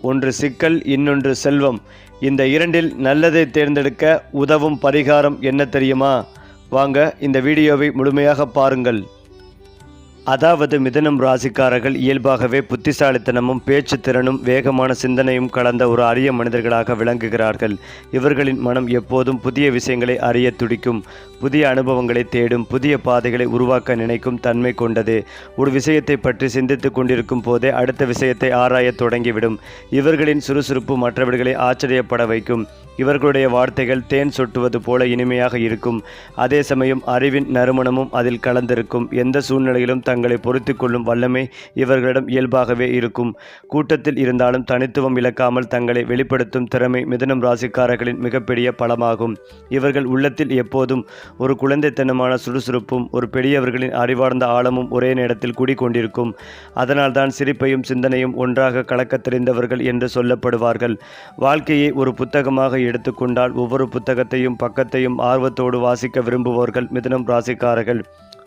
ஒன்று சிக்கல், இன்னொன்று செல்வம். இந்த இரண்டில் நல்லதை தேர்ந்தெடுக்க உதவும் பரிகாரம் என்ன தெரியுமா? வாங்க இந்த வீடியோவை முழுமையாக பாருங்கள். அதாவது மிதுனம் ராசிக்காரர்கள் இயல்பாகவே புத்திசாலித்தனமும் பேச்சு திறனும் வேகமான சிந்தனையும் கலந்த ஒரு அரிய மனிதர்களாக விளங்குகிறார்கள். இவர்களின் மனம் எப்போதும் புதிய விஷயங்களை அறிய துடிக்கும், புதிய அனுபவங்களை தேடும், புதிய பாதைகளை உருவாக்க நினைக்கும் தன்மை கொண்டது. ஒரு விஷயத்தை பற்றி சிந்தித்து கொண்டிருக்கும் போதே அடுத்த விஷயத்தை ஆராய தொடங்கிவிடும். இவர்களின் சுறுசுறுப்பு மற்றவர்களை ஆச்சரியப்பட வைக்கும். இவர்களுடைய வார்த்தைகள் தேன் சொட்டுவது போல இனிமையாக இருக்கும். அதே சமயம் அறிவின் நறுமணமும் அதில் கலந்திருக்கும். எந்த சூழ்நிலையிலும் தங்களை பொறுத்து கொள்ளும் வல்லமை இவர்களிடம் இயல்பாகவே இருக்கும். கூட்டத்தில் இருந்தாலும் தனித்துவம் இழக்காமல் தங்களை வெளிப்படுத்தும் திறமை மிதுனம் ராசிக்காரர்களின் மிகப்பெரிய பலமாகும். இவர்கள் உள்ளத்தில் எப்போதும் ஒரு குழந்தைத்தனமான சுறுசுறுப்பும் ஒரு பெரியவர்களின் அறிவார்ந்த ஆழமும் ஒரே நேரத்தில் குடிக்கொண்டிருக்கும். அதனால்தான் சிரிப்பையும் சிந்தனையும் ஒன்றாக கலக்கத் தெரிந்தவர்கள் என்று சொல்லப்படுவார்கள். வாழ்க்கையை ஒரு புத்தகமாக எடுத்துக்கொண்டால் ஒவ்வொரு புத்தகத்தையும் பக்கத்தையும் ஆர்வத்தோடு வாசிக்க விரும்புபவர்கள் மிதுனம் ராசிக்காரர்கள்.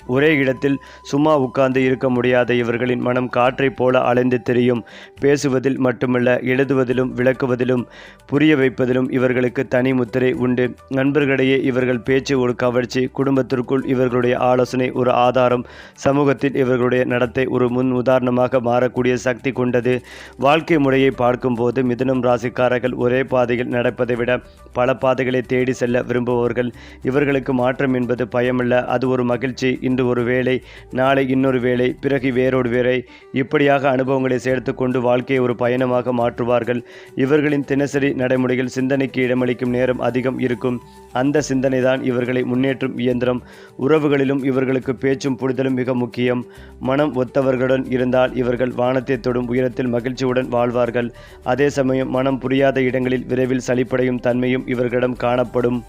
ஒரே இடத்தில் சும்மா உட்கார்ந்து இருக்க முடியாத இவர்களின் மனம் காற்றைப் போல அலைந்து திரியும். பேசுவதில் மட்டுமல்ல, எழுதுவதிலும் விளக்குவதிலும் புரிய வைப்பதிலும் இவர்களுக்கு தனி முத்திரை உண்டு. நண்பர்களிடையே இவர்கள் பேச்சு ஒரு கவர்ச்சி, குடும்பத்திற்குள் இவர்களுடைய ஆலோசனை ஒரு ஆதாரம், சமூகத்தில் இவர்களுடைய நடத்தை ஒரு முன் உதாரணமாக மாறக்கூடிய சக்தி கொண்டது. வாழ்க்கை முறையை பார்க்கும்போது மிதுனம் ராசிக்காரர்கள் ஒரே பாதையில் நடப்பதை விட பல பாதைகளை தேடி செல்ல விரும்புபவர்கள். இவர்களுக்கு மாற்றம் என்பது பயமல்ல, அது ஒரு மகிழ்ச்சி. ஒரு வேளை, நாளை இன்னொரு வேளை, பிறகு வேறொரு வேளை, இப்படியாக அனுபவங்களை சேர்த்து கொண்டு வாழ்க்கையை ஒரு பயணமாக மாற்றுவார்கள். இவர்களின் தினசரி நடைமுறையில் சிந்தனைக்கு இடமளிக்கும் நேரம் அதிகம் இருக்கும். அந்த சிந்தனை தான் இவர்களை முன்னேற்றும் இயந்திரம். உறவுகளிலும் இவர்களுக்கு பேச்சும் புரிதலும் மிக முக்கியம். மனம் ஒத்தவர்களுடன் இருந்தால் இவர்கள் வானத்தை தொடும் உயரத்தில் மகிழ்ச்சியுடன் வாழ்வார்கள். அதே சமயம் மனம் புரியாத இடங்களில் விரைவில் சலிப்படையும் தன்மையும் இவர்களிடம் காணப்படும்.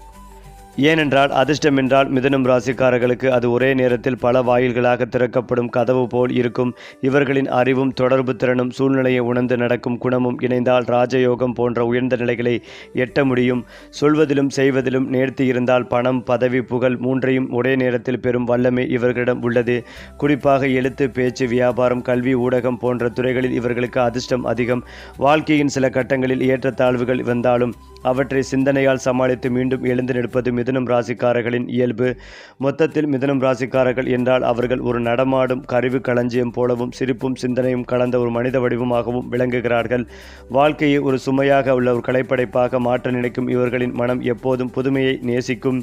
ஏனென்றால் அதிர்ஷ்டம் என்றால் மிதுனம் ராசிக்காரர்களுக்கு அது ஒரே நேரத்தில் பல வாயில்களாக திறக்கப்படும் கதவு போல் இருக்கும். இவர்களின் அறிவும் தொடர்பு திறனும் சூழ்நிலையை உணர்ந்து நடக்கும் குணமும் இணைந்தால் ராஜயோகம் போன்ற உயர்ந்த நிலைகளை எட்ட முடியும். சொல்வதிலும் செய்வதிலும் நேர்த்தி இருந்தால் பணம், பதவி, புகழ் மூன்றையும் ஒரே நேரத்தில் பெறும் வல்லமை இவர்களிடம் உள்ளது. குறிப்பாக எழுத்து, பேச்சு, வியாபாரம், கல்வி, ஊடகம் போன்ற துறைகளில் இவர்களுக்கு அதிர்ஷ்டம் அதிகம். வாழ்க்கையின் சில கட்டங்களில் ஏற்றத்தாழ்வுகள் வந்தாலும் அவற்றை சிந்தனையால் சமாளித்து மீண்டும் எழுந்து நிற்பது மிதுனம் ராசிக்காரர்களின் இயல்பு. மொத்தத்தில் மிதுனம் ராசிக்காரர்கள் என்றால் அவர்கள் ஒரு நடமாடும் கருவி களஞ்சியம் போலவும் சிரிப்பும் சிந்தனையும் கலந்த ஒரு மனித வடிவமாகவும் விளங்குகிறார்கள். வாழ்க்கையை ஒரு சுமையாக உள்ள ஒரு கலைப்படைப்பாக மாற்ற நினைக்கும் இவர்களின் மனம் எப்போதும் புதுமையை நேசிக்கும்.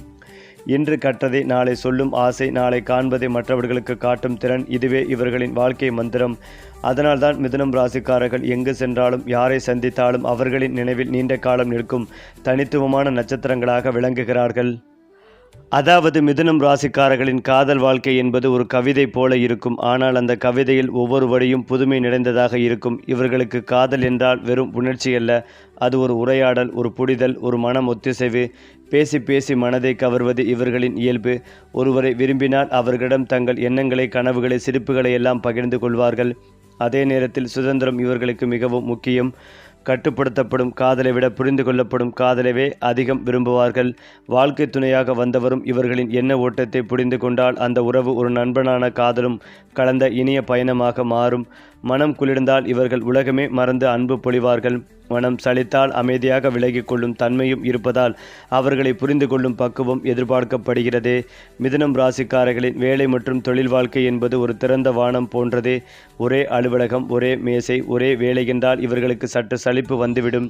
இன்று கற்றதை நாளை சொல்லும் ஆசை, நாளை காண்பதை மற்றவர்களுக்கு காட்டும் திறன், இதுவே இவர்களின் வாழ்க்கை மந்திரம். அதனால்தான் மிதுனம் ராசிக்காரர்கள் எங்கு சென்றாலும் யாரை சந்தித்தாலும் அவர்களின் நினைவில் நீண்ட காலம் நிற்கும் தனித்துவமான நட்சத்திரங்களாக விளங்குகிறார்கள். அதாவது மிதுனம் ராசிக்காரர்களின் காதல் வாழ்க்கை என்பது ஒரு கவிதை போல இருக்கும். ஆனால் அந்த கவிதையில் ஒவ்வொரு வரியும் புதுமை நிறைந்ததாக இருக்கும். இவர்களுக்கு காதல் என்றால் வெறும் உணர்ச்சி அல்ல, அது ஒரு உரையாடல், ஒரு புரிதல், ஒரு மனம் ஒத்திசைவு. பேசி பேசி மனதை கவர்வது இவர்களின் இயல்பு. ஒருவரை விரும்பினால் அவர்களிடம் தங்கள் எண்ணங்களை, கனவுகளை, சிரிப்புகளை எல்லாம் பகிர்ந்து கொள்வார்கள். அதே நேரத்தில் சுதந்திரம் இவர்களுக்கு மிகவும் முக்கியம். கட்டுப்படுத்தப்படும் காதலை விட புரிந்து கொள்ளப்படும் காதலவே அதிகம் விரும்புவார்கள். வாழ்க்கை துணையாக வந்தவரும் இவர்களின் எண்ண ஓட்டத்தை புரிந்து கொண்டால் அந்த உறவு ஒரு நண்பனான காதலும் கலந்த இனிய பயணமாக மாறும். மனம் குளிர்ந்தால் இவர்கள் உலகமே மறந்து அன்பு பொழிவார்கள். மனம் சலித்தால் அமைதியாக விலகி கொள்ளும் தன்மையும் இருப்பதால் அவர்களை புரிந்து கொள்ளும் பக்குவம் எதிர்பார்க்கப்படுகிறது. மிதுனம் ராசிக்காரர்களின் வேலை மற்றும் தொழில் வாழ்க்கை என்பது ஒரு திறந்த வானம் போன்றதே. ஒரே அலுவலகம், ஒரே மேசை, ஒரே வேலை என்றால் இவர்களுக்கு சற்று சலிப்பு வந்துவிடும்.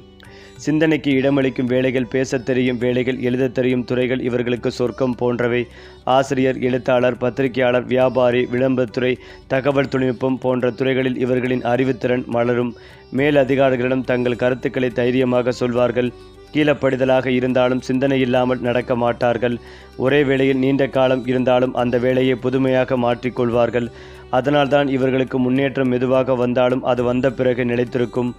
சிந்தனைக்கு இடமளிக்கும் வேலைகள், பேசத் தெரியும் வேலைகள், எழுதத் தெரியும் துறைகள் இவர்களுக்கு சொர்க்கம் போன்றவை. ஆசிரியர், எழுத்தாளர், பத்திரிகையாளர், வியாபாரி, விளம்பரத்துறை, தகவல் தொழில்நுட்பம் போன்ற துறைகளில் இவர்களின் அறிவுத்திறன் மலரும். மேல் அதிகாரிகளிடம் தங்கள் கருத்துக்களை தைரியமாக சொல்வார்கள். கீழப்படிதலாக இருந்தாலும் சிந்தனை இல்லாமல் நடக்க மாட்டார்கள். ஒரே வேளையில் நீண்ட காலம் இருந்தாலும் அந்த வேலையை புதுமையாக மாற்றிக்கொள்வார்கள். அதனால்தான் இவர்களுக்கு முன்னேற்றம் மெதுவாக வந்தாலும் அது வந்த பிறகு நிலைத்திருக்கும்.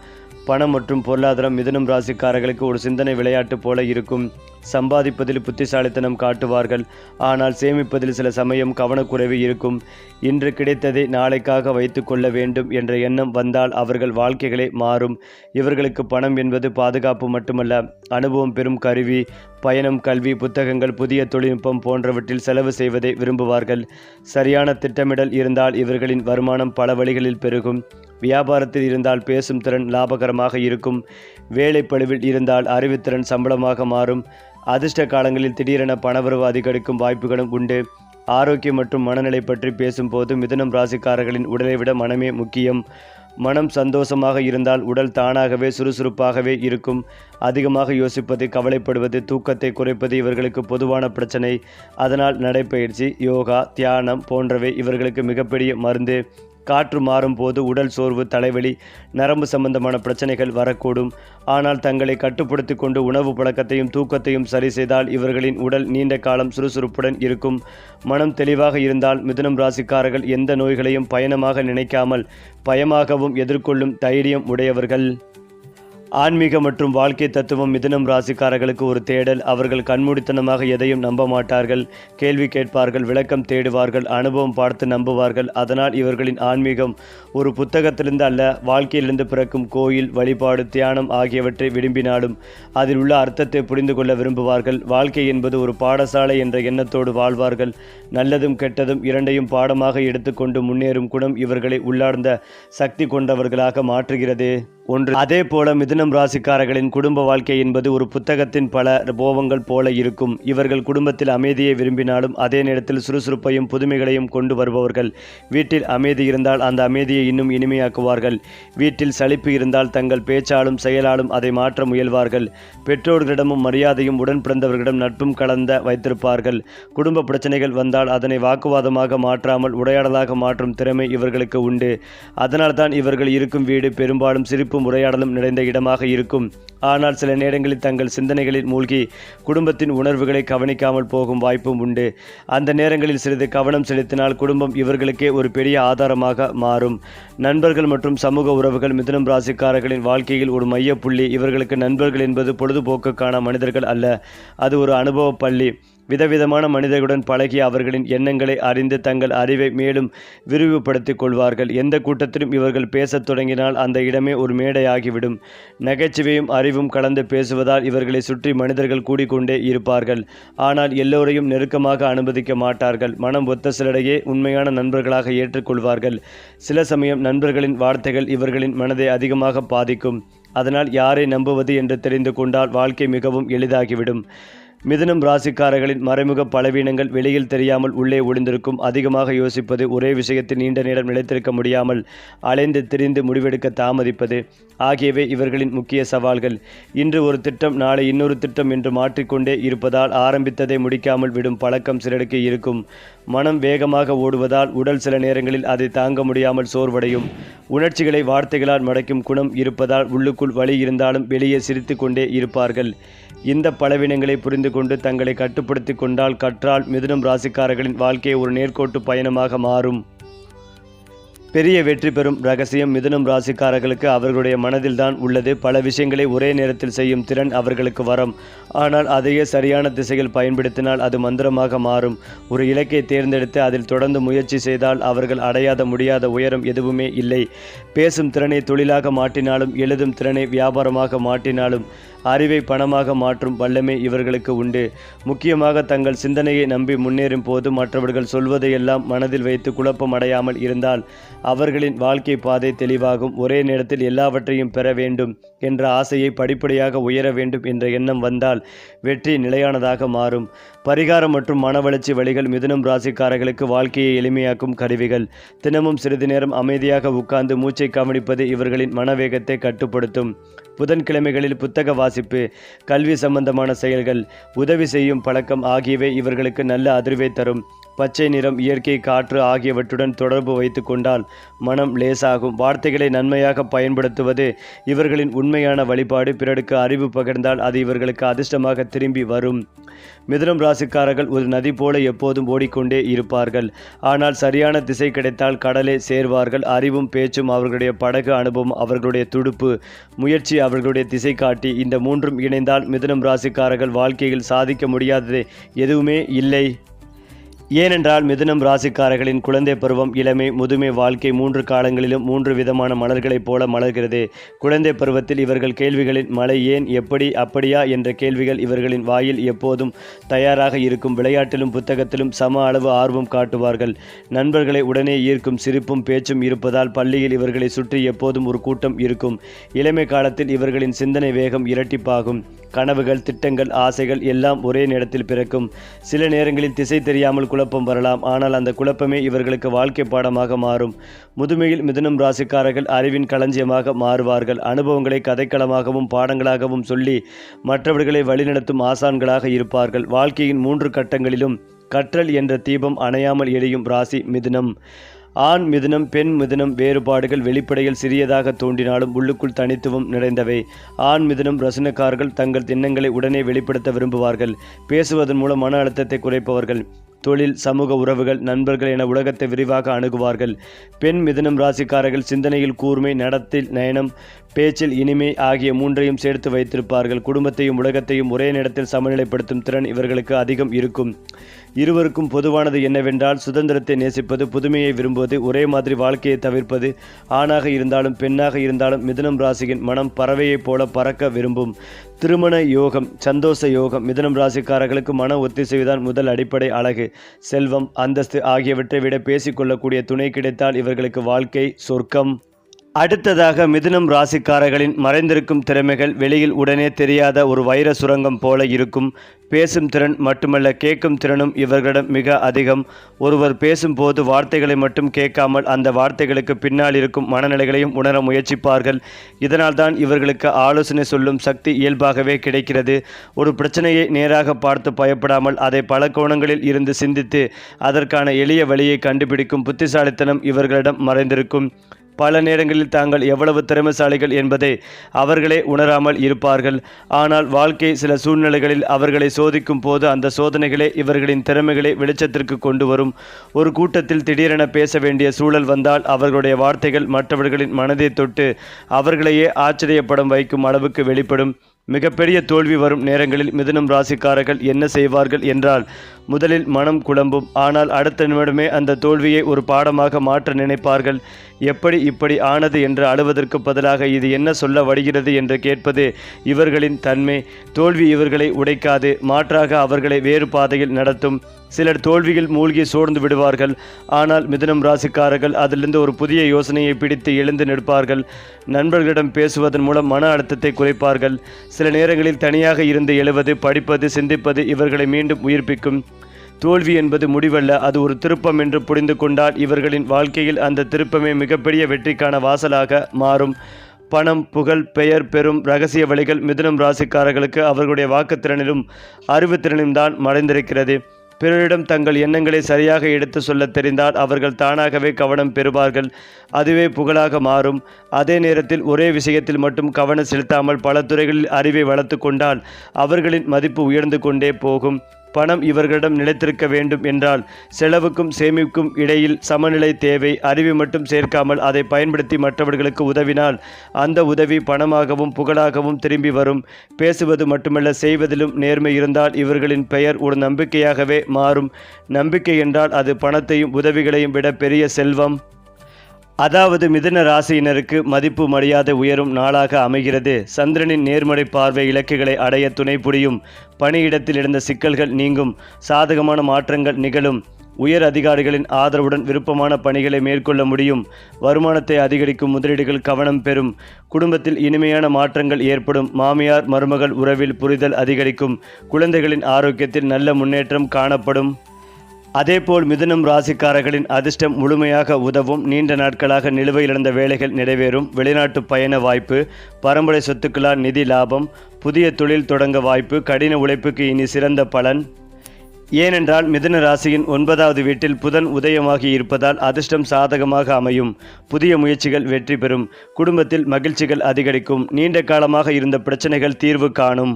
பணம் மற்றும் பொருளாதாரம் மிதுனம் ராசிக்காரர்களுக்கு ஒரு சிந்தனை விளையாட்டு போல இருக்கும். சம்பாதிப்பதில் புத்திசாலித்தனம் காட்டுவார்கள். ஆனால் சேமிப்பதில் சில சமயம் கவனக்குறைவு இருக்கும். இன்று கிடைத்ததை நாளைக்காக வைத்து கொள்ள வேண்டும் என்ற எண்ணம் வந்தால் அவர்கள் வாழ்க்கைகளே மாறும். இவர்களுக்கு பணம் என்பது பாதுகாப்பு மட்டுமல்ல, அனுபவம் பெறும் கருவி. பயணம், கல்வி, புத்தகங்கள், புதிய தொழில்நுட்பம் போன்றவற்றில் செலவு செய்வதை விரும்புவார்கள். சரியான திட்டமிடல் இருந்தால் இவர்களின் வருமானம் பல வழிகளில் பெருகும். வியாபாரத்தில் இருந்தால் பேசும் திறன் லாபகரமாக இருக்கும். வேலைப்பளுவில் இருந்தால் அறிவுத்திறன் சம்பளமாக மாறும். அதிர்ஷ்ட காலங்களில் திடீரென பணவரவு அதிகரிக்கும் வாய்ப்புகளும் உண்டு. ஆரோக்கியம் மற்றும் மனநிலை பற்றி பேசும்போது மிதுனம் ராசிக்காரர்களின் உடலை விட மனமே முக்கியம். மனம் சந்தோஷமாக இருந்தால் உடல் தானாகவே சுறுசுறுப்பாகவே இருக்கும். அதிகமாக யோசிப்பது, கவலைப்படுவது, தூக்கத்தை குறைப்பது இவர்களுக்கு பொதுவான பிரச்சனை. அதனால் நடைப்பயிற்சி, யோகா, தியானம் போன்றவை இவர்களுக்கு மிகப்பெரிய மருந்து. காற்று மாறும் போது உடல் சோர்வு, தலைவலி, நரம்பு சம்பந்தமான பிரச்சனைகள் வரக்கூடும். ஆனால் தங்களை கட்டுப்படுத்தி கொண்டு உணவு பழக்கத்தையும் தூக்கத்தையும் சரி செய்தால் இவர்களின் உடல் நீண்ட காலம் சுறுசுறுப்புடன் இருக்கும். மனம் தெளிவாக இருந்தால் மிதுனம் ராசிக்காரர்கள் எந்த நோய்களையும் பயணமாக நினைக்காமல் பயமாகவும் எதிர்கொள்ளும் தைரியம் உடையவர்கள். ஆன்மீக மற்றும் வாழ்க்கை தத்துவம் மிதுனம் ராசிக்காரர்களுக்கு ஒரு தேடல். அவர்கள் கண்மூடித்தனமாக எதையும் நம்ப மாட்டார்கள். கேள்வி கேட்பார்கள், விளக்கம் தேடுவார்கள், அனுபவம் பார்த்து நம்புவார்கள். அதனால் இவர்களின் ஆன்மீகம் ஒரு புத்தகத்திலிருந்து அல்ல, வாழ்க்கையிலிருந்து பிறக்கும். கோயில், வழிபாடு, தியானம் ஆகியவற்றை விரும்பினாலும் அதில் உள்ள அர்த்தத்தை புரிந்து கொள்ள விரும்புவார்கள். வாழ்க்கை என்பது ஒரு பாடசாலை என்ற எண்ணத்தோடு வாழ்வார்கள். நல்லதும் கெட்டதும் இரண்டையும் பாடமாக எடுத்துக்கொண்டு முன்னேறும் குணம் இவர்களை உள்ளார்ந்த சக்தி கொண்டவர்களாக மாற்றுகிறது. அதே போல மிதுனம் ராசிக்காரர்களின் குடும்ப வாழ்க்கை என்பது ஒரு புத்தகத்தின் பல போவங்கள் போல இருக்கும். இவர்கள் குடும்பத்தில் அமைதியை விரும்பினாலும் அதே நேரத்தில் சுறுசுறுப்பையும் புதுமைகளையும் கொண்டு வருபவர்கள். வீட்டில் அமைதி இருந்தால் அந்த அமைதியை இன்னும் இனிமையாக்குவார்கள். வீட்டில் சலிப்பு இருந்தால் தங்கள் பேச்சாலும் செயலாலும் அதை மாற்ற முயல்வார்கள். பெற்றோர்களிடமும் மரியாதையும் உடன் பிறந்தவர்களிடம் நட்பும் கலந்த வைத்திருப்பார்கள். குடும்ப பிரச்சனைகள் வந்தால் அதனை வாக்குவாதமாக மாற்றாமல் உரையாடலாக மாற்றும் திறமை இவர்களுக்கு உண்டு. அதனால்தான் இவர்கள் இருக்கும் வீடு பெரும்பாலும் சிரிப்பு உரையாடலும் நிறைந்த இடமாக இருக்கும். ஆனால் சில நேரங்களில் தங்கள் சிந்தனைகளில் மூழ்கி குடும்பத்தின் உணர்வுகளை கவனிக்காமல் போகும் வாய்ப்பும் உண்டு. அந்த நேரங்களில் சிறிது கவனம் செலுத்தினால் குடும்பம் இவர்களுக்கே ஒரு பெரிய ஆதாரமாக மாறும். நண்பர்கள் மற்றும் சமூக உறவுகள் மிதுனம் ராசிக்காரர்களின் வாழ்க்கையில் ஒரு மைய புள்ளி. இவர்களுக்கு நண்பர்கள் என்பது பொழுதுபோக்குக்கான மனிதர்கள் அல்ல, அது ஒரு அனுபவ பள்ளி. விதவிதமான மனிதர்களுடன் பழகி அவர்களின் எண்ணங்களை அறிந்து தங்கள் அறிவை மேலும் விரிவுபடுத்திக் கொள்வார்கள். எந்த கூட்டத்திலும் இவர்கள் பேசத் தொடங்கினால் அந்த இடமே ஒரு மேடையாகிவிடும். நகைச்சுவையும் அறிவும் கலந்து பேசுவதால் இவர்களை சுற்றி மனிதர்கள் கூடிக்கொண்டே இருப்பார்கள். ஆனால் எல்லோரையும் நெருக்கமாக அனுமதிக்க மாட்டார்கள். மனம் ஒத்த சிலரையே உண்மையான நண்பர்களாக ஏற்றுக்கொள்வார்கள். சில சமயம் நண்பர்களின் வார்த்தைகள் இவர்களின் மனதை அதிகமாக பாதிக்கும். அதனால் யாரை நம்புவது என்று தெரிந்து கொண்டால் வாழ்க்கை மிகவும் எளிதாகிவிடும். மிதுனம் ராசிக்காரர்களின் மறைமுக பலவீனங்கள் வெளியில் தெரியாமல் உள்ளே ஒளிந்திருக்கும். அதிகமாக யோசிப்பது, ஒரே விஷயத்தில் நீண்ட நேரம் நிலைத்திருக்க முடியாமல் அலைந்து திரிந்து முடிவெடுக்க தாமதிப்பது ஆகியவை இவர்களின் முக்கிய சவால்கள். இன்று ஒரு திட்டம், நாளை இன்னொரு திட்டம் என்று மாற்றிக்கொண்டே இருப்பதால் ஆரம்பித்ததை முடிக்காமல் விடும் பழக்கம் சிலருக்கு இருக்கும். மனம் வேகமாக ஓடுவதால் உடல் சில நேரங்களில் அதை தாங்க முடியாமல் சோர்வடையும். உணர்ச்சிகளை வார்த்தைகளால் மடக்கும் குணம் இருப்பதால் உள்ளுக்குள் வலி இருந்தாலும் வெளியே சிரித்து கொண்டே இருப்பார்கள். இந்த பலவீனங்களை புரிந்து கொண்டு தங்களை கட்டுப்படுத்தி கொண்டால் கற்றால் மிதுனம் ராசிக்காரர்களின் வாழ்க்கை ஒரு நேர்கோட்டு பயணமாக மாறும். பெரிய வெற்றி பெறும் ரகசியம் மிதுனம் ராசிக்காரர்களுக்கு அவர்களுடைய மனதில்தான் உள்ளது. பல விஷயங்களை ஒரே நேரத்தில் செய்யும் திறன் அவர்களுக்கு வரம். ஆனால் அதையே சரியான திசையில் பயன்படுத்தினால் அது மந்திரமாக மாறும். ஒரு இலக்கை தேர்ந்தெடுத்து அதில் தொடர்ந்து முயற்சி செய்தால் அவர்கள் அடையாத முடியாத உயரம் எதுவுமே இல்லை. பேசும் திறனை தொழிலாக மாற்றினாலும், எழுதும் திறனை வியாபாரமாக மாற்றினாலும், அறிவை பணமாக மாற்றும் வல்லமை இவர்களுக்கு உண்டு. முக்கியமாக தங்கள் சிந்தனையை நம்பி முன்னேறும் போது மற்றவர்கள் சொல்வதையெல்லாம் மனதில் வைத்து குழப்பம் அடையாமல் இருந்தால் அவர்களின் வாழ்க்கை பாதை தெளிவாகும். ஒரே நேரத்தில் எல்லாவற்றையும் பெற வேண்டும் என்ற ஆசையை, படிப்படியாக உயர வேண்டும் என்ற எண்ணம் வந்தால் வெற்றி நிலையானதாக மாறும். பரிகாரம் மற்றும் மனவளர்ச்சி வழிகள் மிதுனம் ராசிக்காரர்களுக்கு வாழ்க்கையை எளிமையாக்கும் கருவிகள். தினமும் சிறிது நேரம் அமைதியாக உட்கார்ந்து மூச்சை கவனிப்பது இவர்களின் மனவேகத்தை கட்டுப்படுத்தும். புதன்கிழமைகளில் புத்தக வாசிப்பு, கல்வி சம்பந்தமான செயல்கள், உதவி செய்யும் பழக்கம் ஆகியவை இவர்களுக்கு நல்ல அதிர்வை தரும். பச்சை நிறம், இயற்கை, காற்று ஆகியவற்றுடன் தொடர்பு வைத்து கொண்டால் மனம் லேசாகும். வார்த்தைகளை நன்மையாக பயன்படுத்துவது இவர்களின் உண்மையான வழிபாடு. பிறருக்கு அறிவு பகிர்ந்தால் அது இவர்களுக்கு அதிர்ஷ்டமாக திரும்பி வரும். மிதுனம் ராசிக்காரர்கள் ஒரு நதி போல எப்போதும் ஓடிக்கொண்டே இருப்பார்கள். ஆனால் சரியான திசை கிடைத்தால் கடலை சேர்வார்கள். அறிவும் பேச்சும் அவர்களுடைய படகு, அனுபவம் அவர்களுடைய துடுப்பு, முயற்சி அவர்களுடைய திசை காட்டி. இந்த மூன்றும் இணைந்தால் மிதுனம் ராசிக்காரர்கள் வாழ்க்கையில் சாதிக்க முடியாதது எதுவுமே இல்லை. ஏனென்றால் மிதுனம் ராசிக்காரர்களின் குழந்தை பருவம், இளமை, முதுமை வாழ்க்கை 3 காலங்களிலும் 3 விதமான மலர்களைப் போல மலர்கிறது. குழந்தை பருவத்தில் இவர்கள் கேள்விகளின் மழை, ஏன், எப்படி, அப்படியா என்ற கேள்விகள் இவர்களின் வாயில் எப்போதும் தயாராக இருக்கும். விளையாட்டிலும் புத்தகத்திலும் சம அளவு ஆர்வம் காட்டுவார்கள். நண்பர்களை உடனே ஈர்க்கும் சிரிப்பும் பேச்சும் இருப்பதால் பள்ளியில் இவர்களை சுற்றி எப்போதும் ஒரு கூட்டம் இருக்கும். இளமை காலத்தில் இவர்களின் சிந்தனை வேகம் இரட்டிப்பாகும். கனவுகள், திட்டங்கள், ஆசைகள் எல்லாம் ஒரே நேரத்தில் பிறக்கும். சில நேரங்களில் திசை தெரியாமல் குழப்பம் வரலாம். ஆனால் அந்த குழப்பமே இவர்களுக்கு வாழ்க்கை பாடமாக மாறும். முதுமையில் மிதுனம் ராசிக்காரர்கள் அறிவின் களஞ்சியமாக மாறுவார்கள். அனுபவங்களை கதைக்களமாகவும் பாடங்களாகவும் சொல்லி மற்றவர்களை வழிநடத்தும் ஆசான்களாக இருப்பார்கள். வாழ்க்கையின் 3 கட்டங்களிலும் கற்றல் என்ற தீபம் அணையாமல் எரியும் ராசி மிதுனம். ஆண் மிதுனம், பெண் மிதுனம் வேறுபாடுகள் வெளிப்படையில் சிறியதாக தோன்றினாலும் உள்ளுக்குள் தனித்துவம் நிறைந்தவை. ஆண் மிதுனம் ரசனக்காரர்கள், தங்கள் எண்ணங்களை உடனே வெளிப்படுத்த விரும்புவார்கள். பேசுவதன் மூலம் மன அழுத்தத்தை குறைப்பவர்கள். தொழில், சமூக உறவுகள், நண்பர்கள் என உலகத்தை விரிவாக அணுகுவார்கள். பெண் மிதுனம் ராசிக்காரர்கள் சிந்தனையில் கூர்மை, நடத்தில் நயனம், பேச்சில் இனிமை ஆகிய 3ஐயும் சேர்த்து வைத்திருப்பார்கள். குடும்பத்தையும் உலகத்தையும் ஒரே நேரத்தில் சமநிலைப்படுத்தும் திறன் இவர்களுக்கு அதிகம் இருக்கும். இருவருக்கும் பொதுவானது என்னவென்றால் சுதந்திரத்தை நேசிப்பது, புதுமையை விரும்புவது, ஒரே மாதிரி வாழ்க்கையை தவிர்ப்பது. ஆணாக இருந்தாலும் பெண்ணாக இருந்தாலும் மிதுனம் ராசியின் மனம் பறவையைப் போல பறக்க விரும்பும். திருமண யோகம், சந்தோஷ யோகம். மிதுனம் ராசிக்காரர்களுக்கு மன ஒத்திசைவுதான் முதல் அடிப்படை. அழகு, செல்வம், அந்தஸ்து ஆகியவற்றை விட பேசிக்கொள்ளக்கூடிய துணை கிடைத்தால் இவர்களுக்கு வாழ்க்கை சொர்க்கம். அடுத்ததாக மிதுனம் ராசிக்காரர்களின் மறைந்திருக்கும் திறமைகள் வெளியில் உடனே தெரியாத ஒரு வைர சுரங்கம் போல இருக்கும். பேசும் திறன் மட்டுமல்ல, கேட்கும் திறனும் இவர்களிடம் மிக அதிகம். ஒருவர் பேசும்போது வார்த்தைகளை மட்டும் கேட்காமல் அந்த வார்த்தைகளுக்கு பின்னால் இருக்கும் மனநிலைகளையும் உணர முயற்சிப்பார்கள். இதனால்தான் இவர்களுக்கு ஆலோசனை சொல்லும் சக்தி இயல்பாகவே கிடைக்கிறது. ஒரு பிரச்சனையை நேராக பார்த்து பயப்படாமல் அதை பல கோணங்களில் இருந்து சிந்தித்து அதற்கான எளிய வழியை கண்டுபிடிக்கும் புத்திசாலித்தனம் இவர்களிடம் மறைந்திருக்கும். பல நேரங்களில் தாங்கள் எவ்வளவு திறமைசாலிகள் என்பதை அவர்களே உணராமல் இருப்பார்கள். ஆனால் வாழ்க்கை சில சூழ்நிலைகளில் அவர்களை சோதிக்கும் போது அந்த சோதனைகளே இவர்களின் திறமைகளை வெளிச்சத்திற்கு கொண்டு வரும். ஒரு கூட்டத்தில் திடீரென பேச வேண்டிய சூழல் வந்தால் அவர்களுடைய வார்த்தைகள் மற்றவர்களின் மனதை தொட்டு அவர்களையே ஆச்சரியப்படம் வைக்கும் அளவுக்கு வெளிப்படும். மிகப்பெரிய தோல்வி வரும் நேரங்களில் மிதுனம் ராசிக்காரர்கள் என்ன செய்வார்கள் என்றால், முதலில் மனம் குழம்பும். ஆனால் அடுத்த நிமிடமே அந்த தோல்வியை ஒரு பாடமாக மாற்ற நினைப்பார்கள். எப்படி இப்படி ஆனது என்று அழுவதற்கு பதிலாக இது என்ன சொல்ல வருகிறது என்று கேட்பது இவர்களின் தன்மை. தோல்வி இவர்களை உடைக்காது, மாற்றாக அவர்களை வேறு பாதையில் நடத்தும். சிலர் தோல்வியில் மூழ்கி சோர்ந்து விடுவார்கள். ஆனால் மிதுனம் ராசிக்காரர்கள் அதிலிருந்து ஒரு புதிய யோசனையை பிடித்து எழுந்து நிற்பார்கள். நண்பர்களிடம் பேசுவதன் மூலம் மன அழுத்தத்தை குறைப்பார்கள். சில நேரங்களில் தனியாக இருந்து எழுவது, படிப்பது, சிந்திப்பது இவர்களை மீண்டும் உயிர்ப்பிக்கும். தோல்வி என்பது முடிவல்ல, அது ஒரு திருப்பம் என்று புரிந்து கொண்டால் இவர்களின் வாழ்க்கையில் அந்த திருப்பமே மிகப்பெரிய வெற்றிக்கான வாசலாக மாறும். பணம், புகழ், பெயர் பெறும் இரகசிய வழிகள் மிதுனம் ராசிக்காரர்களுக்கு அவர்களுடைய வாக்குத்திறனிலும் அறிவுத்திறனிலும் தான் மறைந்திருக்கிறது. பிறரிடம் தங்கள் எண்ணங்களை சரியாக எடுத்து சொல்ல தெரிந்தால் அவர்கள் தானாகவே கவனம் பெறுவார்கள். அதுவே புகழாக மாறும். அதே நேரத்தில் ஒரே விஷயத்தில் மட்டும் கவனம் செலுத்தாமல் பல துறைகளில் அறிவை வளர்த்து கொண்டால் அவர்களின் மதிப்பு உயர்ந்து கொண்டே போகும். பணம் இவர்களிடம் நிலைத்திருக்க வேண்டும் என்றால் செலவுக்கும் சேமிப்புக்கும் இடையில் சமநிலை தேவை. அறிவை மட்டும் சேர்க்காமல் அதை பயன்படுத்தி மற்றவர்களுக்கு உதவினால் அந்த உதவி பணமாகவும் புகழாகவும் திரும்பி வரும். பேசுவது மட்டுமல்ல, செய்வதிலும் நேர்மை இருந்தால் இவர்களின் பெயர் ஒரு நம்பிக்கையாகவே மாறும். நம்பிக்கை என்றால் அது பணத்தையும் உதவிகளையும் விட பெரிய செல்வம். அதாவது மிதுன ராசியினருக்கு மதிப்பு மரியாதை உயரும் நாளாக அமைகிறது. சந்திரனின் நேர்மறை பார்வை இலக்குகளை அடைய துணை புரியும். பணியிடத்தில் இருந்த சிக்கல்கள் நீங்கும். சாதகமான மாற்றங்கள் நிகழும். உயர் அதிகாரிகளின் ஆதரவுடன் விருப்பமான பணிகளை மேற்கொள்ள முடியும். வருமானத்தை அதிகரிக்கும் முதலீடுகள் கவனம் பெறும். குடும்பத்தில் இனிமையான மாற்றங்கள் ஏற்படும். மாமியார் மருமகள் உறவில் புரிதல் அதிகரிக்கும். குழந்தைகளின் ஆரோக்கியத்தில் நல்ல முன்னேற்றம் காணப்படும். அதேபோல் மிதுனம் ராசிக்காரர்களின் அதிர்ஷ்டம் முழுமையாக உதவும். நீண்ட நாட்களாக நிலுவையில் இருந்த வேலைகள் நிறைவேறும். வெளிநாட்டு பயண வாய்ப்பு, பரம்பரை சொத்துக்களால் நிதி லாபம், புதிய தொழில் தொடங்க வாய்ப்பு. கடின உழைப்புக்கு இனி சிறந்த பலன். ஏனென்றால் மிதுன ராசியின் 9வது வீட்டில் புதன் உதயமாகி இருப்பதால் அதிர்ஷ்டம் சாதகமாக அமையும். புதிய முயற்சிகள் வெற்றி பெறும். குடும்பத்தில் மகிழ்ச்சிகள் அதிகரிக்கும். நீண்ட காலமாக இருந்த பிரச்சனைகள் தீர்வு காணும்.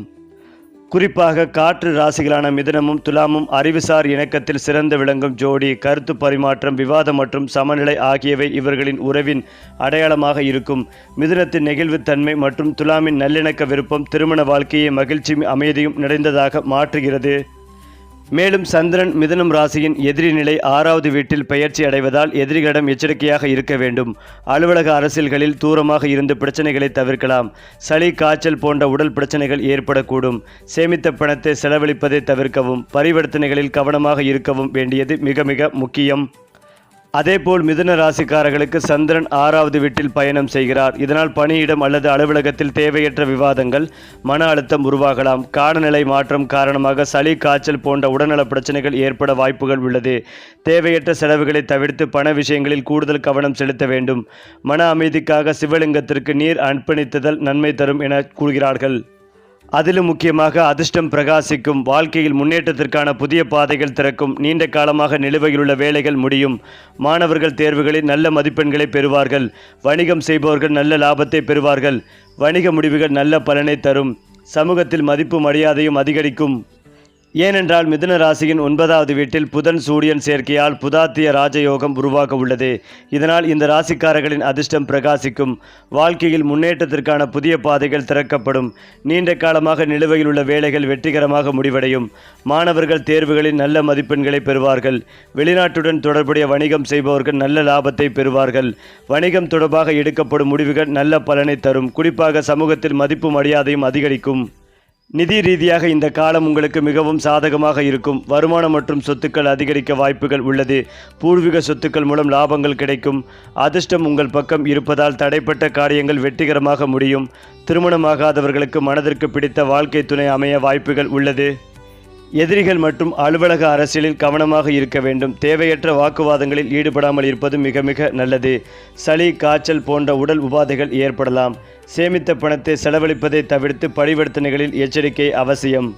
குறிப்பாக காற்று ராசிகளான மிதுனமும் துலாமும் அறிவுசார் இணக்கத்தில் சிறந்து விளங்கும் ஜோடி. கருத்து பரிமாற்றம், விவாதம் மற்றும் சமநிலை ஆகியவை இவர்களின் உறவின் அடையாளமாக இருக்கும். மிதுனத்தின் நெகிழ்வுத்தன்மை மற்றும் துலாமின் நல்லிணக்க விருப்பம் திருமண வாழ்க்கையை மகிழ்ச்சியும் அமைதியும் நிறைந்ததாக மாற்றுகிறது. மேலும் சந்திரன் மிதுனம் ராசியின் எதிரி நிலை 6வது வீட்டில் பெயர்ச்சி அடைவதால் எதிரிகளிடம் எச்சரிக்கையாக இருக்க வேண்டும். அலுவலக அரசியல்களில் தூரமாக இருந்து பிரச்சனைகளை தவிர்க்கலாம். சளி, காய்ச்சல் போன்ற உடல் பிரச்சனைகள் ஏற்படக்கூடும். சேமித்த பணத்தை செலவழிப்பதை தவிர்க்கவும், பரிவர்த்தனைகளில் கவனமாக இருக்கவும் வேண்டியது மிக மிக முக்கியம். அதேபோல் மிதுன ராசிக்காரர்களுக்கு சந்திரன் 6வது வீட்டில் பயணம் செய்கிறார். இதனால் பணியிடம் அல்லது அலுவலகத்தில் தேவையற்ற விவாதங்கள், மன அழுத்தம் உருவாகலாம். காலநிலை மாற்றம் காரணமாக சளி, காய்ச்சல் போன்ற உடல்நல பிரச்சனைகள் ஏற்பட வாய்ப்புகள் உள்ளது. தேவையற்ற செலவுகளை தவிர்த்து பண விஷயங்களில் கூடுதல் கவனம் செலுத்த வேண்டும். மன அமைதிக்காக சிவலிங்கத்திற்கு நீர் அர்ப்பணித்தல் நன்மை தரும் என கூறுகிறார்கள். அதிலும் முக்கியமாக அதிர்ஷ்டம் பிரகாசிக்கும். வாழ்க்கையில் முன்னேற்றத்திற்கான புதிய பாதைகள் திறக்கும். நீண்ட காலமாக நிலுவையிலுள்ள வேலைகள் முடியும். மாணவர்கள் தேர்வுகளில் நல்ல மதிப்பெண்களை பெறுவார்கள். வணிகம் செய்பவர்கள் நல்ல லாபத்தை பெறுவார்கள். வணிக முடிவுகள் நல்ல பலனை தரும். சமூகத்தில் மதிப்பு மரியாதையும் அதிகரிக்கும். ஏனென்றால் மிதுன ராசியின் 9வது வீட்டில் புதன் சூரியன் சேர்க்கையால் புதாத்திய ராஜயோகம் உருவாக உள்ளது. இதனால் இந்த ராசிக்காரர்களின் அதிர்ஷ்டம் பிரகாசிக்கும். வாழ்க்கையில் முன்னேற்றத்திற்கான புதிய பாதைகள் திறக்கப்படும். நீண்ட காலமாக நிலுவையில் உள்ள வேலைகள் வெற்றிகரமாக முடிவடையும். மாணவர்கள் தேர்வுகளில் நல்ல மதிப்பெண்களை பெறுவார்கள். வெளிநாட்டுடன் தொடர்புடைய வணிகம் செய்பவர்கள் நல்ல லாபத்தை பெறுவார்கள். வணிகம் தொடர்பாக எடுக்கப்படும் முடிவுகள் நல்ல பலனை தரும். குறிப்பாக சமூகத்தில் மதிப்பு மரியாதையும் அதிகரிக்கும். நிதி ரீதியாக இந்த காலம் உங்களுக்கு மிகவும் சாதகமாக இருக்கும். வருமானம் மற்றும் சொத்துக்கள் அதிகரிக்க வாய்ப்புகள் உள்ளது. பூர்வீக சொத்துக்கள் மூலம் லாபங்கள் கிடைக்கும். அதிர்ஷ்டம் உங்கள் பக்கம் இருப்பதால் தடைப்பட்ட காரியங்கள் வெற்றிகரமாக முடியும். திருமணமாகாதவர்களுக்கு மனதிற்கு பிடித்த வாழ்க்கை துணை அமைய வாய்ப்புகள் உள்ளது. எதிரிகள் மற்றும் அலுவலக அரசியலில் கவனமாக இருக்க வேண்டும். தேவையற்ற வாக்குவாதங்களில் ஈடுபடாமல் இருப்பது மிக மிக நல்லது. சளி, காய்ச்சல் போன்ற உடல் உபாதைகள் ஏற்படலாம். சேமித்த பணத்தை செலவழிப்பதை தவிர்த்து பரிவர்த்தனைகளில் எச்சரிக்கை அவசியம்.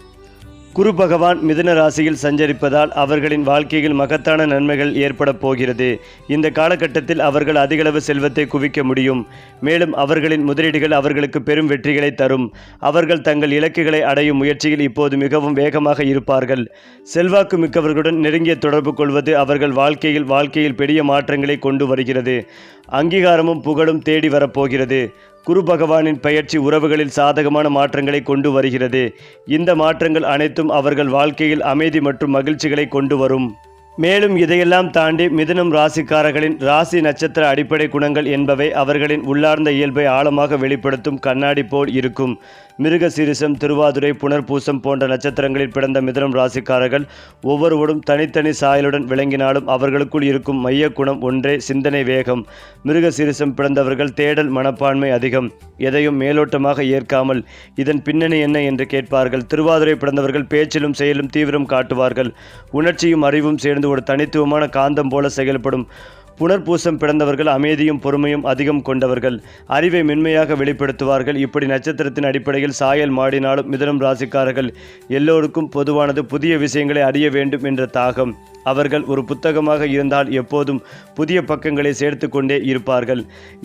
குரு பகவான் மிதுன ராசியில் சஞ்சரிப்பதால் அவர்களின் வாழ்க்கையில் மகத்தான நன்மைகள் ஏற்பட போகிறது. இந்த காலகட்டத்தில் அவர்கள் அதிகளவு செல்வத்தை குவிக்க முடியும். மேலும் அவர்களின் முதலீடுகள் அவர்களுக்கு பெரும் வெற்றிகளை தரும். அவர்கள் தங்கள் இலக்குகளை அடையும் முயற்சியில் இப்போது மிகவும் வேகமாக இருப்பார்கள். செல்வாக்கு மிக்கவர்களுடன் நெருங்கிய தொடர்பு கொள்வது அவர்கள் வாழ்க்கையில் பெரிய மாற்றங்களை கொண்டு வருகிறது. அங்கீகாரமும் புகழும் தேடி வரப்போகிறது. குரு பகவானின் பெயர்ச்சி உறவுகளில் சாதகமான மாற்றங்களை கொண்டு வருகிறது. இந்த மாற்றங்கள் அனைத்தும் அவர்கள் வாழ்க்கையில் அமைதி மற்றும் மகிழ்ச்சிகளை கொண்டு வரும். மேலும் இதையெல்லாம் தாண்டி மிதுனம் ராசிக்காரர்களின் ராசி நட்சத்திர அடிப்படை குணங்கள் என்பவை அவர்களின் உள்ளார்ந்த இயல்பை ஆழமாக வெளிப்படுத்தும் கண்ணாடி போல் இருக்கும். மிருக சீரிஷம், திருவாதுரை, புனர்பூசம் போன்ற நட்சத்திரங்களில் பிறந்த மிதுனம் ராசிக்காரர்கள் ஒவ்வொருவரும் தனித்தனி சாயலுடன் விளங்கினாலும் அவர்களுக்குள் இருக்கும் மைய குணம் ஒன்றே, சிந்தனை வேகம். மிருக சீரிஷம் பிறந்தவர்கள் தேடல் மனப்பான்மை அதிகம். எதையும் மேலோட்டமாக ஏற்காமல் இதன் பின்னணி என்ன என்று கேட்பார்கள். திருவாதுரை பிறந்தவர்கள் பேச்சிலும் செயலும் தீவிரம் காட்டுவார்கள். உணர்ச்சியும் அறிவும் சேர்ந்து ஒரு தனித்துவமான காந்தம் போல செயல்படும். புனர்பூசம் பிறந்தவர்கள் அமைதியும் பொறுமையும் அதிகம் கொண்டவர்கள். அறிவை மென்மையாக வெளிப்படுத்துவார்கள். இப்படி நட்சத்திரத்தின் அடிப்படையில் சாயல் மாடினாலும் மிதுனம் ராசிக்காரர்கள் எல்லோருக்கும் பொதுவானது புதிய விஷயங்களை அறிய வேண்டும் என்ற தாகம். அவர்கள் ஒரு புத்தகமாக இருந்தால் எப்போதும் புதிய பக்கங்களை சேர்த்து கொண்டே இருப்பார்கள்.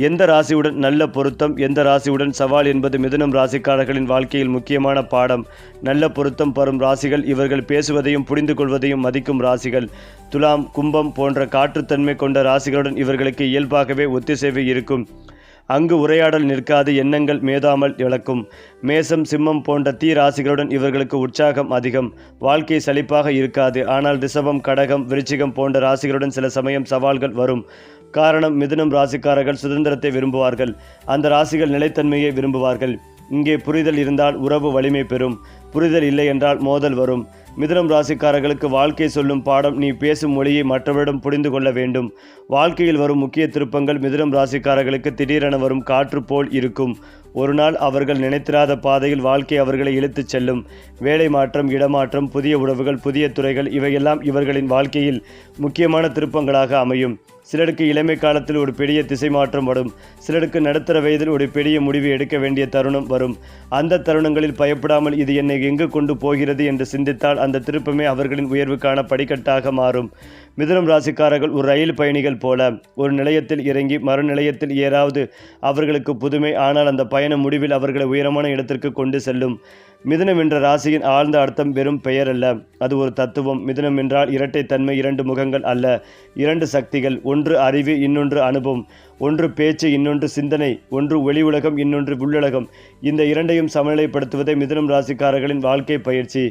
எந்த ராசியுடன் நல்ல பொருத்தம், எந்த ராசியுடன் சவால் என்பது மிதுனம் ராசிக்காரர்களின் வாழ்க்கையில் முக்கியமான பாடம். நல்ல பொருத்தம் பெறும் ராசிகள் இவர்கள் பேசுவதையும் புரிந்து கொள்வதையும் மதிக்கும் ராசிகள். துலாம், கும்பம் போன்ற காற்றுத்தன்மை கொண்ட ராசிகளுடன் இவர்களுக்கு இயல்பாகவே ஒத்திசைவு இருக்கும். அங்கு உரையாடல் நிற்காது, எண்ணங்கள் மேதாமல் விளக்கும். மேசம், சிம்மம் போன்ற தீ ராசிகளுடன் இவர்களுக்கு உற்சாகம் அதிகம். வாழ்க்கை சலிப்பாக இருக்காது. ஆனால் ரிஷபம், கடகம், விருச்சிகம் போன்ற ராசிகளுடன் சில சமயம் சவால்கள் வரும். காரணம், மிதுனம் ராசிக்காரர்கள் சுதந்திரத்தை விரும்புவார்கள். அந்த ராசிகள் நிலைத்தன்மையை விரும்புவார்கள். இங்கே புரிதல் இருந்தால் உறவு வலிமை பெறும். புரிதல் இல்லை என்றால் மோதல் வரும். மிதுனம் ராசிக்காரர்களுக்கு வாழ்க்கை சொல்லும் பாடம், நீ பேசும் மொழியை மற்றவரிடம் புரிந்து கொள்ள வேண்டும். வாழ்க்கையில் வரும் முக்கிய திருப்பங்கள் மிதுனம் ராசிக்காரர்களுக்கு திடீரென வரும் காற்று போல் இருக்கும். ஒரு நாள் அவர்கள் நினைத்திராத பாதையில் வாழ்க்கை அவர்களை இழுத்துச் செல்லும். வேலை மாற்றம், இடமாற்றம், புதிய உறவுகள், புதிய துறைகள் இவையெல்லாம் இவர்களின் வாழ்க்கையில் முக்கியமான திருப்பங்களாக அமையும். சிலருக்கு இளமை காலத்தில் ஒரு பெரிய திசை மாற்றம் வரும். சிலருக்கு நடுத்தர வயதில் ஒரு பெரிய முடிவு எடுக்க வேண்டிய தருணம் வரும். அந்த தருணங்களில் பயப்படாமல் இது என்னை எங்கு கொண்டு போகிறது என்று சிந்தித்தால் அந்த திருப்பமே அவர்களின் உயர்வுக்கான படிக்கட்டாக மாறும். மிதுனம் ராசிக்காரர்கள் ஒரு ரயில் பயணிகள் போல ஒரு நிலையத்தில் இறங்கி மறுநிலையத்தில் ஏறாவது அவர்களுக்கு புதுமை. ஆனால் அந்த பயணம் முடிவில் அவர்களை உயரமான இடத்திற்கு கொண்டு செல்லும். மிதுனம் என்ற ராசியின் ஆழ்ந்த அர்த்தம் வெறும் பெயர் அல்ல, அது ஒரு தத்துவம். மிதுனம் என்றால் இரட்டை தன்மை, இரண்டு முகங்கள் அல்ல, இரண்டு சக்திகள். ஒன்று அறிவு, இன்னொன்று அனுபவம். ஒன்று பேச்சு, இன்னொன்று சிந்தனை. ஒன்று வெளி உலகம், இன்னொன்று உள்ளுலகம். இந்த இரண்டையும் சமநிலைப்படுத்துவதே மிதுனம் ராசிக்காரர்களின் வாழ்க்கை பயிற்சி.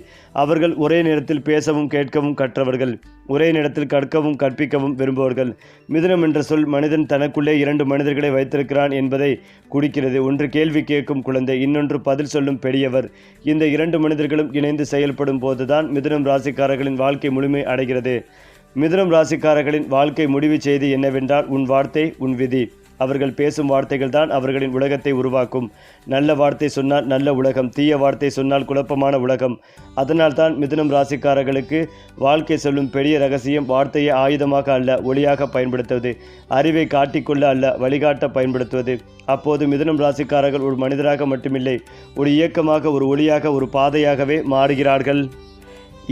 அவர்கள் ஒரே நேரத்தில் பேசவும் கேட்கவும் கற்றவர்கள், ஒரே நேரத்தில் கற்கவும் கற்பிக்கவும் விரும்புவர்கள். மிதுனம் என்ற சொல் மனிதன் தனக்குள்ளே இரண்டு மனிதர்களை வைத்திருக்கிறான் என்பதை குறிக்கிறது. ஒன்று கேள்வி கேட்கும் குழந்தை, இன்னொன்று பதில் சொல்லும் பெரியவர். இந்த இரண்டு மனிதர்களும் இணைந்து செயல்படும் போதுதான் மிதுனம் ராசிக்காரர்களின் வாழ்க்கை முழுமை அடைகிறது. மிதுனம் ராசிக்காரர்களின் வாழ்க்கை முடிவு செய்தி என்னவென்றால், உன் வார்த்தை உன் விதி. அவர்கள் பேசும் வார்த்தைகள் தான் அவர்களின் உலகத்தை உருவாக்கும். நல்ல வார்த்தை சொன்னால் நல்ல உலகம், தீய வார்த்தை சொன்னால் குழப்பமான உலகம். அதனால் தான் மிதுனம் ராசிக்காரர்களுக்கு வாழ்க்கை சொல்லும் பெரிய ரகசியம் வார்த்தையை ஆயுதமாக அல்ல, ஒளியாக பயன்படுத்துவது. அறிவை காட்டிக்கொள்ள அல்ல, வழிகாட்ட பயன்படுத்துவது. அப்போது மிதுனம் ராசிக்காரர்கள் ஒரு மனிதராக மட்டுமில்லை, ஒரு இயக்கமாக, ஒரு ஒளியாக, ஒரு பாதையாகவே மாறுகிறார்கள்.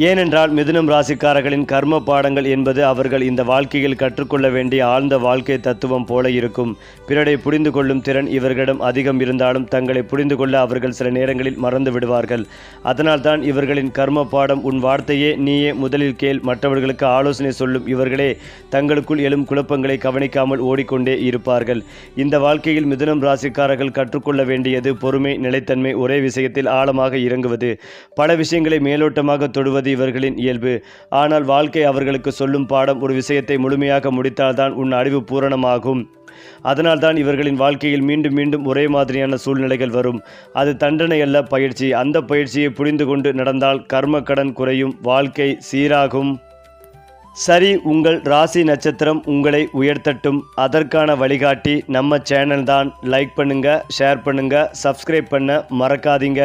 ஏனென்றால் மிதுனம் ராசிக்காரர்களின் கர்ம பாடங்கள் என்பது அவர்கள் இந்த வாழ்க்கையில் கற்றுக்கொள்ள வேண்டிய ஆழ்ந்த வாழ்க்கை தத்துவம் போல இருக்கும். பிறரை புரிந்து கொள்ளும் திறன் இவர்களிடம் அதிகம் இருந்தாலும் தங்களை புரிந்து கொள்ள அவர்கள் சில நேரங்களில் மறந்து விடுவார்கள். அதனால்தான் இவர்களின் கர்ம பாடம் உன் வார்த்தையே நீயே முதலில் கேள். மற்றவர்களுக்கு ஆலோசனை சொல்லும் இவர்களே தங்களுக்குள் எழும் குழப்பங்களை கவனிக்காமல் ஓடிக்கொண்டே இருப்பார்கள். இந்த வாழ்க்கையில் மிதுனம் ராசிக்காரர்கள் கற்றுக்கொள்ள வேண்டியது பொறுமை, நிலைத்தன்மை, ஒரே விஷயத்தில் ஆழமாக இறங்குவது. பல விஷயங்களை மேலோட்டமாக தொடுவது இவர்களின் இயல்பு. ஆனால் வாழ்க்கை அவர்களுக்கு சொல்லும் பாடம், ஒரு விஷயத்தை முழுமையாக முடித்தால்தான் உன் அறிவு பூரணமாகும். அதனால்தான் இவர்களின் வாழ்க்கையில் மீண்டும் மீண்டும் ஒரே மாதிரியான சூழ்நிலைகள் வரும். அது தண்டனை அல்ல, பயிற்சி. அந்த பயிற்சியை புரிந்து கொண்டு நடந்தால் கர்ம கடன் குறையும், வாழ்க்கை சீராகும். சரி, உங்கள் ராசி நட்சத்திரம் உங்களை உயர்த்தட்டும். அதற்கான வழிகாட்டி நம்ம சேனல் தான். லைக் பண்ணுங்க, ஷேர் பண்ணுங்க, சப்ஸ்கிரைப் பண்ண மறக்காதீங்க.